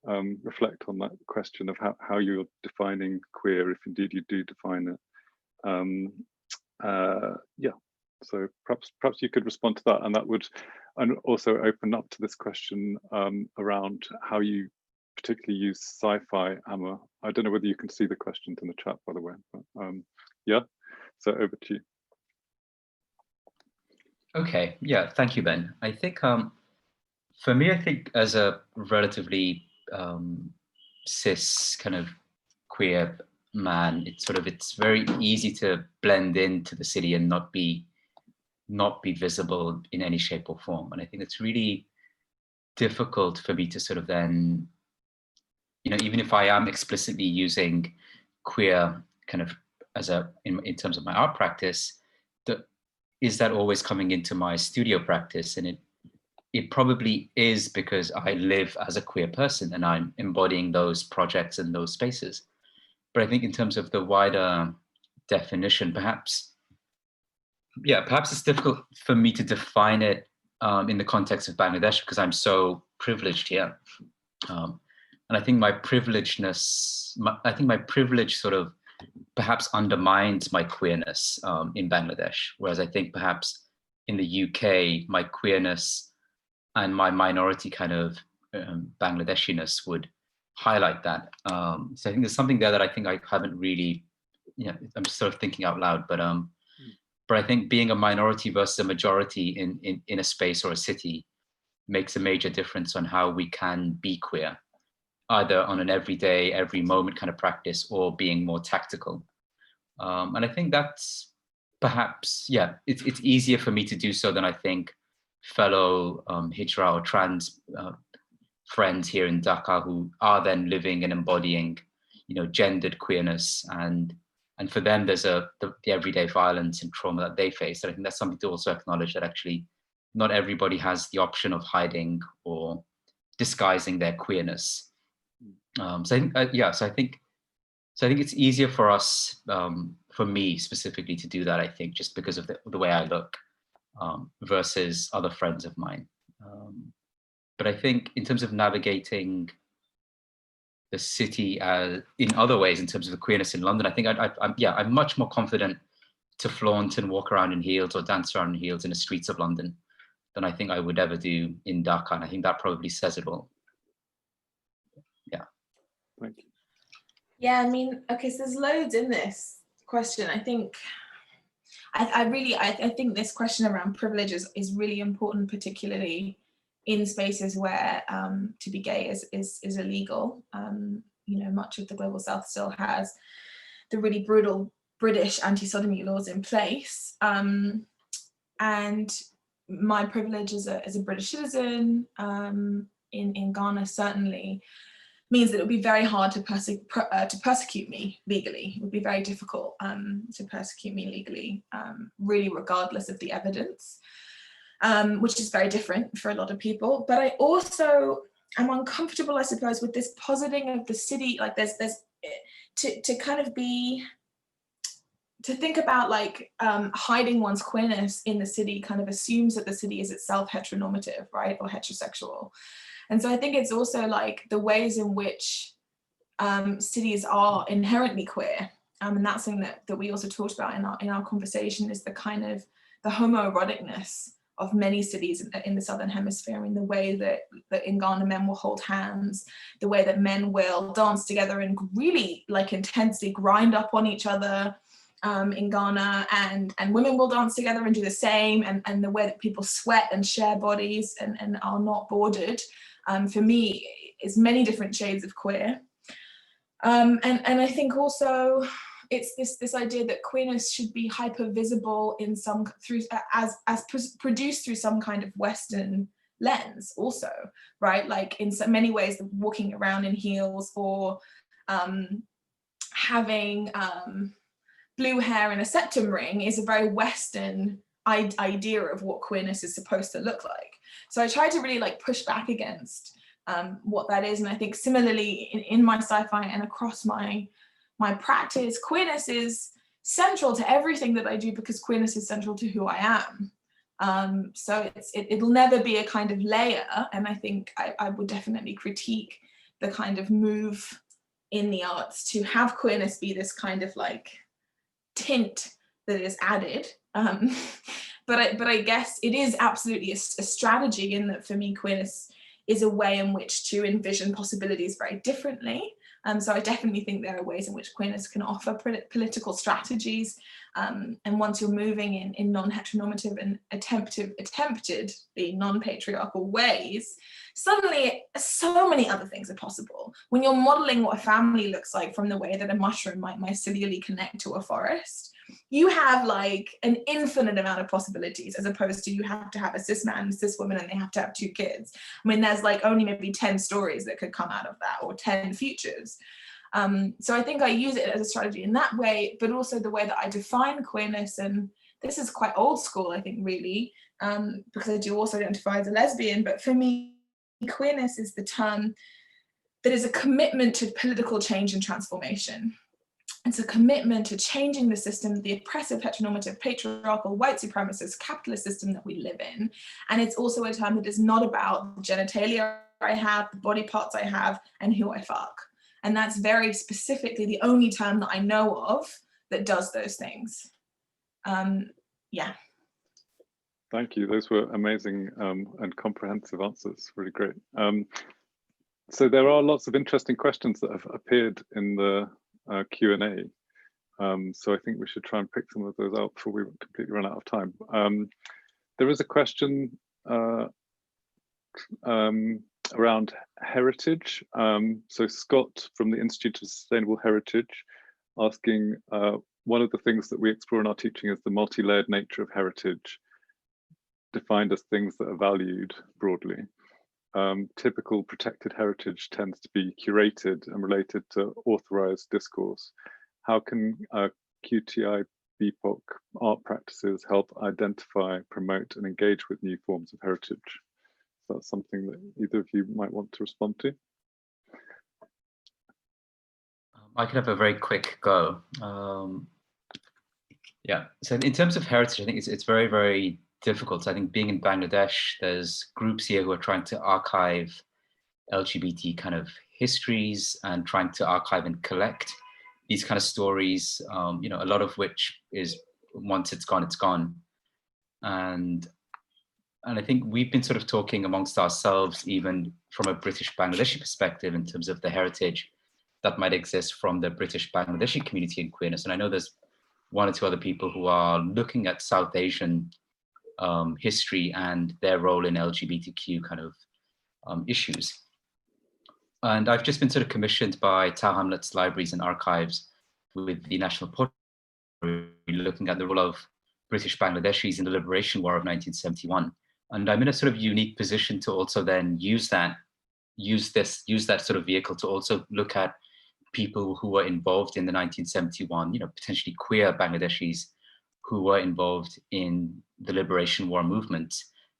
reflect on that question of how you're defining queer, if indeed you do define it. Yeah, so perhaps you could respond to that, and that would also open up to this question around how you particularly use sci-fi, Ama. I don't know whether you can see the questions in the chat, by the way, but yeah, so over to you. Okay, yeah, thank you, Ben. I think for me, I think as a relatively cis kind of queer man, it's very easy to blend into the city and not be visible in any shape or form. And I think it's really difficult for me to sort of then, you know, even if I am explicitly using queer kind of as in terms of my art practice, is that always coming into my studio practice? And it probably is, because I live as a queer person and I'm embodying those projects and those spaces. But I think in terms of the wider definition, perhaps it's difficult for me to define it in the context of Bangladesh, because I'm so privileged here. And I think my privilegedness, my privilege sort of perhaps undermines my queerness in Bangladesh, whereas I think perhaps in the UK, my queerness and my minority kind of Bangladeshiness would highlight that. So I think there's something there that I think I haven't really, you know, I'm just sort of thinking out loud, but I think being a minority versus a majority in a space or a city makes a major difference on how we can be queer, either on an everyday, every moment kind of practice, or being more tactical. And I think that's perhaps, yeah, it's easier for me to do so than I think fellow Hijra or trans friends here in Dhaka who are then living and embodying, you know, gendered queerness, and for them there's the everyday violence and trauma that they face. And I think that's something to also acknowledge, that actually not everybody has the option of hiding or disguising their queerness. So I think it's easier for us, for me specifically, to do that, I think, just because of the way I look versus other friends of mine. But I think in terms of navigating the city in other ways, in terms of the queerness in London, I think I'm much more confident to flaunt and walk around in heels or dance around in heels in the streets of London than I think I would ever do in Dhaka. And I think that probably says it all. Yeah. Thank you. Yeah, I mean, okay, so there's loads in this question. I think I think this question around privilege is really important, particularly in spaces where to be gay is illegal. You know, much of the global south still has the really brutal British anti-sodomy laws in place. And my privilege as a British citizen in Ghana certainly means that it would be very hard to persecute me legally. It would be very difficult to persecute me legally, really regardless of the evidence, which is very different for a lot of people. But I also am uncomfortable, I suppose, with this positing of the city, like there's to kind of be, to think about like hiding one's queerness in the city kind of assumes that the city is itself heteronormative, right, or heterosexual. And so I think it's also like the ways in which cities are inherently queer, and that's something that we also talked about in our conversation, is the kind of the homoeroticness of many cities in the Southern Hemisphere. I mean, the way that in Ghana men will hold hands, the way that men will dance together and really like intensely grind up on each other in Ghana, and women will dance together and do the same, and the way that people sweat and share bodies and are not bordered. For me, is many different shades of queer. And I think also it's this idea that queerness should be hyper visible in some produced through some kind of Western lens also, right? Like in so many ways, walking around in heels or having blue hair and a septum ring is a very Western idea of what queerness is supposed to look like. So I try to really like push back against what that is. And I think similarly in my sci-fi and across my practice, queerness is central to everything that I do because queerness is central to who I am. So it'll never be a kind of layer. And I think I would definitely critique the kind of move in the arts to have queerness be this kind of like tint that is added. But I guess it is absolutely a strategy in that for me, queerness is a way in which to envision possibilities very differently. So I definitely think there are ways in which queerness can offer political strategies. And once you're moving in non-heteronormative and attemptedly non-patriarchal ways, suddenly so many other things are possible. When you're modeling what a family looks like from the way that a mushroom might mycelially connect to a forest, you have like an infinite amount of possibilities, as opposed to you have to have a cis man, a cis woman, and they have to have 2 kids. I mean, there's like only maybe 10 stories that could come out of that, or 10 futures. So I think I use it as a strategy in that way, but also the way that I define queerness, and this is quite old school, I think, really, because I do also identify as a lesbian, but for me, queerness is the term that is a commitment to political change and transformation. It's a commitment to changing the system, the oppressive, heteronormative, patriarchal, white supremacist, capitalist system that we live in. And it's also a term that is not about the genitalia I have, the body parts I have, and who I fuck. And that's very specifically the only term that I know of that does those things. Yeah. Thank you. Those were amazing and comprehensive answers. Really great. So there are lots of interesting questions that have appeared in the Q&A. So I think we should try and pick some of those out before we completely run out of time. There is a question around heritage. So Scott from the Institute of Sustainable Heritage asking, one of the things that we explore in our teaching is the multi-layered nature of heritage, defined as things that are valued broadly. Typical protected heritage tends to be curated and related to authorized discourse. How can QTIABPOC art practices help identify, promote, and engage with new forms of heritage? So that's something that either of you might want to respond to. I could have a very quick go. Yeah, so in terms of heritage, I think it's very, very difficult. I think being in Bangladesh, there's groups here who are trying to archive LGBT kind of histories and trying to archive and collect these kind of stories, you know, a lot of which is once it's gone. And I think we've been sort of talking amongst ourselves, even from a British Bangladeshi perspective, in terms of the heritage that might exist from the British Bangladeshi community in queerness. And I know there's 1 or 2 other people who are looking at South Asian history and their role in LGBTQ kind of issues. And I've just been sort of commissioned by Tower Hamlets Libraries and Archives with the National Portrait, looking at the role of British Bangladeshis in the Liberation War of 1971. And I'm in a sort of unique position to also then use that sort of vehicle to also look at people who were involved in the 1971, you know, potentially queer Bangladeshis who were involved in the Liberation War movement,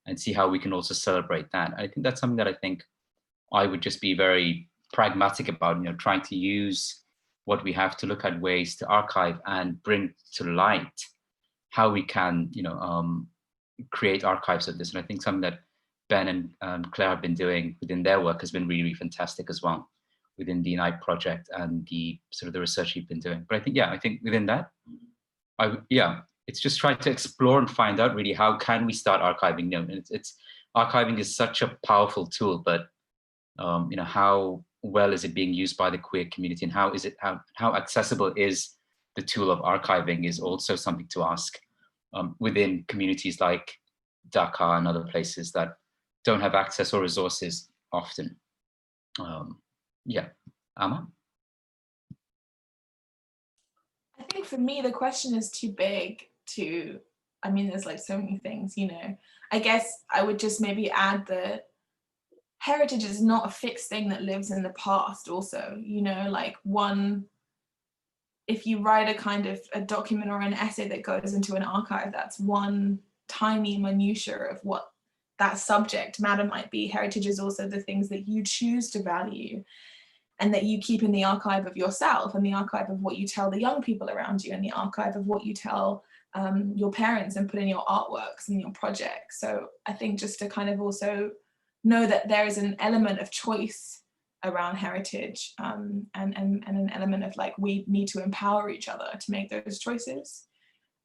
and see how we can also celebrate that. I think that's something that I think I would just be very pragmatic about, you know, trying to use what we have to look at ways to archive and bring to light how we can, you know, create archives of this. And I think something that Ben and Claire have been doing within their work has been really, really fantastic as well, within the Unite project and the sort of the research you've been doing. But I think, yeah, I think within that, it's just trying to explore and find out really how can we start archiving. You know, it's archiving is such a powerful tool, but you know, how well is it being used by the queer community, and how accessible is the tool of archiving is also something to ask within communities like Dhaka and other places that don't have access or resources often. Yeah, Ama? think for me, the question is too big to, I mean, there's like so many things, you know. I guess I would just maybe add that heritage is not a fixed thing that lives in the past also, you know, like if you write a kind of a document or an essay that goes into an archive, that's one tiny minutiae of what that subject matter might be. Heritage is also the things that you choose to value and that you keep in the archive of yourself, and the archive of what you tell the young people around you, and the archive of what you tell your parents and put in your artworks and your projects. So I think just to kind of also know that there is an element of choice around heritage, and an element of like, we need to empower each other to make those choices.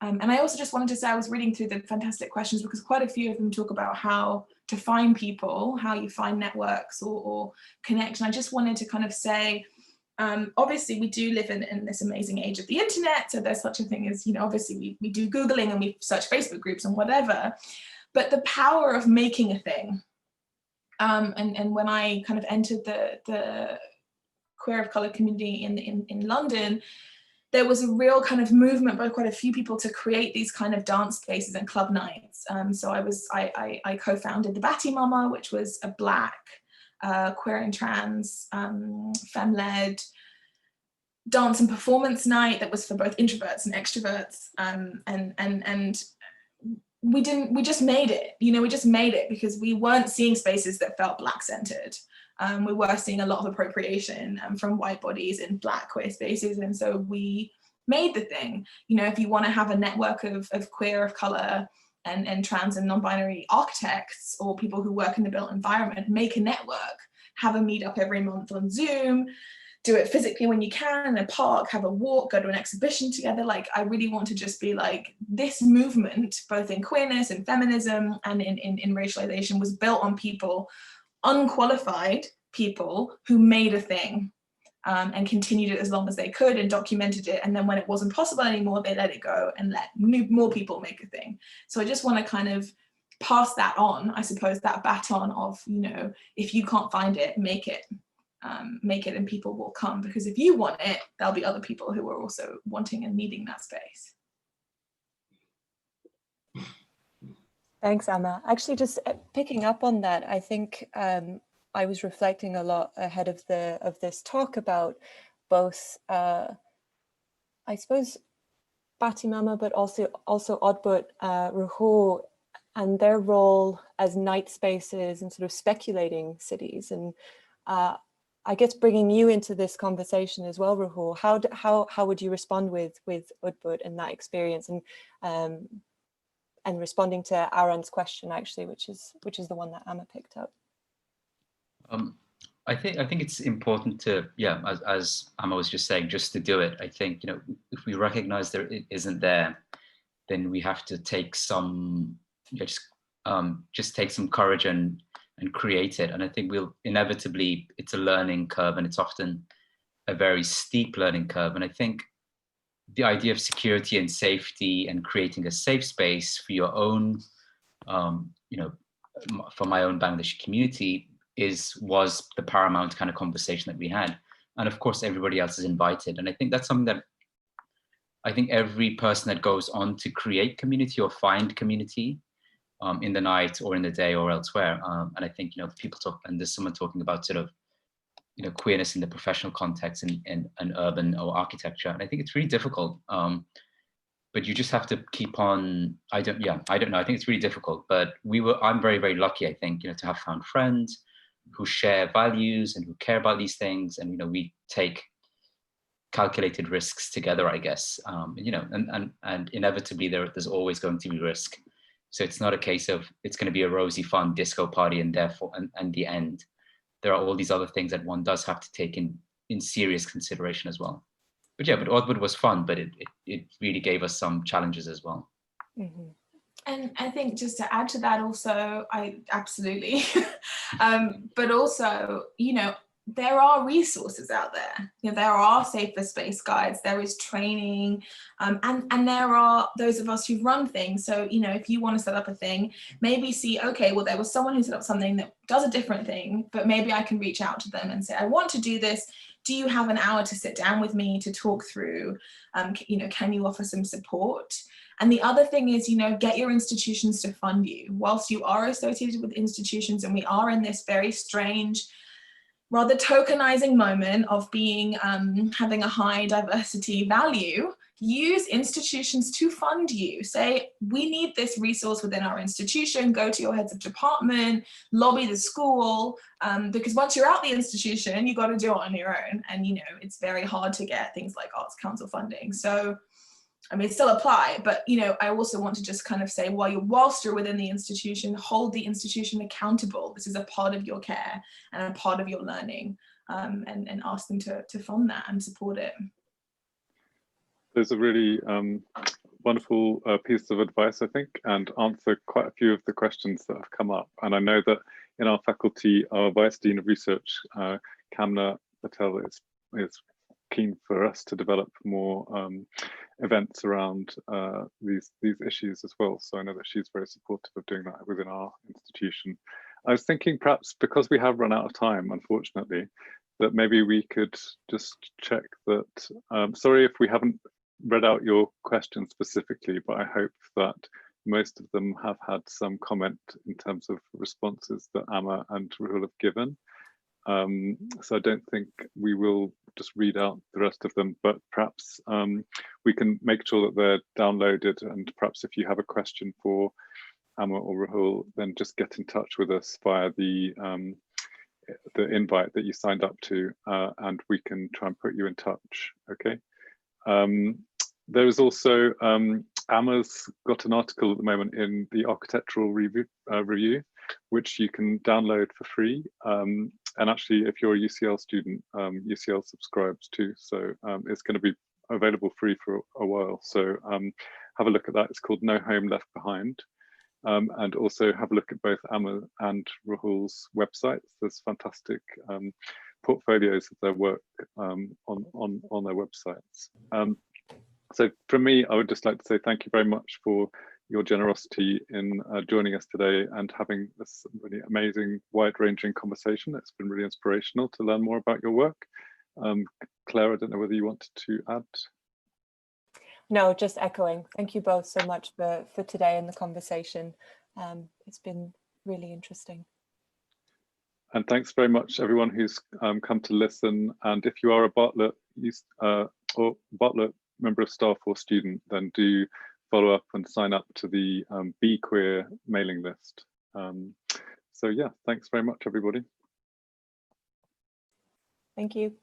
And I also just wanted to say, I was reading through the fantastic questions because quite a few of them talk about how to find people, how you find networks or connect. And I just wanted to kind of say, obviously we do live in this amazing age of the internet. So there's such a thing as, you know, obviously we do Googling and we search Facebook groups and whatever, but the power of making a thing. And when I kind of entered the queer of color community in London, there was a real kind of movement by quite a few people to create these kind of dance spaces and club nights. So I co-founded the Batty Mama, which was a Black, queer and trans, femme-led dance and performance night that was for both introverts and extroverts. And we just made it, you know, we just made it because we weren't seeing spaces that felt Black centered. We were seeing a lot of appropriation from white bodies in Black queer spaces. And so we made the thing. You know, if you want to have a network of queer, of color, and trans and non-binary architects or people who work in the built environment, make a network, have a meetup every month on Zoom, do it physically when you can in a park, have a walk, go to an exhibition together. Like, I really want to just be like, this movement, both in queerness and feminism and in racialization, was built on people, unqualified people who made a thing and continued it as long as they could and documented it. And then when it wasn't possible anymore, they let it go and let more people make a thing. So I just want to kind of pass that on, I suppose, that baton of, you know, if you can't find it, make it and people will come, because if you want it, there'll be other people who are also wanting and needing that space. Thanks, Ama. Actually, just picking up on that, I think I was reflecting a lot ahead of this talk about both, I suppose, Batty Mama, but also Odbhut, Ruhul, and their role as night spaces and sort of speculating cities. And I guess bringing you into this conversation as well, Ruhul, how would you respond with Odbhut and that experience, and responding to Aaron's question, actually, which is the one that Ama picked up? I think it's important to, yeah, as Ama was just saying, just to do it. I think, you know, if we recognize that it isn't there, then we have to take some, just take some courage and create it. And I think we'll inevitably, it's a learning curve, and it's often a very steep learning curve. And I think the idea of security and safety and creating a safe space for your own, you know, for my own Bangladeshi community was the paramount kind of conversation that we had. And of course, everybody else is invited. And I think that's something that I think every person that goes on to create community or find community in the night or in the day or elsewhere. And I think, you know, people talk, and there's someone talking about sort of, you know, queerness in the professional context in urban or architecture. And I think it's really difficult. But you just have to keep on, I don't know. I think it's really difficult, but I'm very, very lucky, I think, you know, to have found friends who share values and who care about these things. And, you know, we take calculated risks together, I guess, you know, and inevitably there's always going to be risk. So it's not a case of it's going to be a rosy, fun disco party and therefore, and the end. There are all these other things that one does have to take in serious consideration as well. But yeah, but Odbhut was fun, but it really gave us some challenges as well. Mm-hmm. And I think just to add to that also, I absolutely, but also, you know, there are resources out there. You know, there are safer space guides, there is training, and there are those of us who run things. So, you know, if you want to set up a thing, maybe see, okay, well, there was someone who set up something that does a different thing, but maybe I can reach out to them and say, I want to do this. do you have an hour to sit down with me to talk through, you know, can you offer some support? And the other thing is, you know, get your institutions to fund you. Whilst you are associated with institutions, and we are in this very strange, rather tokenizing moment of being, having a high diversity value, use institutions to fund you. Say, we need this resource within our institution, go to your heads of department, lobby the school, because once you're out the institution, you got to do it on your own. And, you know, it's very hard to get things like Arts Council funding. So, I mean, still apply, but, you know, I also want to just kind of say, whilst you're within the institution, hold the institution accountable. This is a part of your care and a part of your learning, and ask them to fund that and support it. There's a really wonderful piece of advice, I think, and answer quite a few of the questions that have come up. And I know that in our faculty, our Vice Dean of Research, Kamna Patel, is keen for us to develop more events around these issues as well. So I know that she's very supportive of doing that within our institution. I was thinking perhaps because we have run out of time, unfortunately, that maybe we could just check that, sorry if we haven't read out your question specifically, but I hope that most of them have had some comment in terms of responses that Ama and Ruhul have given. So I don't think we will just read out the rest of them, but perhaps we can make sure that they're downloaded, and perhaps if you have a question for Ama or Ruhul, then just get in touch with us via the invite that you signed up to, and we can try and put you in touch, okay? There is also, Ama's got an article at the moment in the Architectural Review, which you can download for free. And actually, if you're a UCL student, UCL subscribes too, so it's going to be available free for a while. So have a look at that. It's called No Home Left Behind. And also have a look at both Ama and Ruhul's websites. There's fantastic portfolios of their work on their websites. So from me, I would just like to say thank you very much for your generosity in joining us today and having this really amazing, wide-ranging conversation. It's been really inspirational to learn more about your work. Claire, I don't know whether you wanted to add. No, just echoing. Thank you both so much for today and the conversation. It's been really interesting. And thanks very much, everyone who's come to listen. And if you are a Bartlett or Bartlett member of staff or student, then do follow up and sign up to the Be Queer mailing list. So yeah, thanks very much, everybody. Thank you.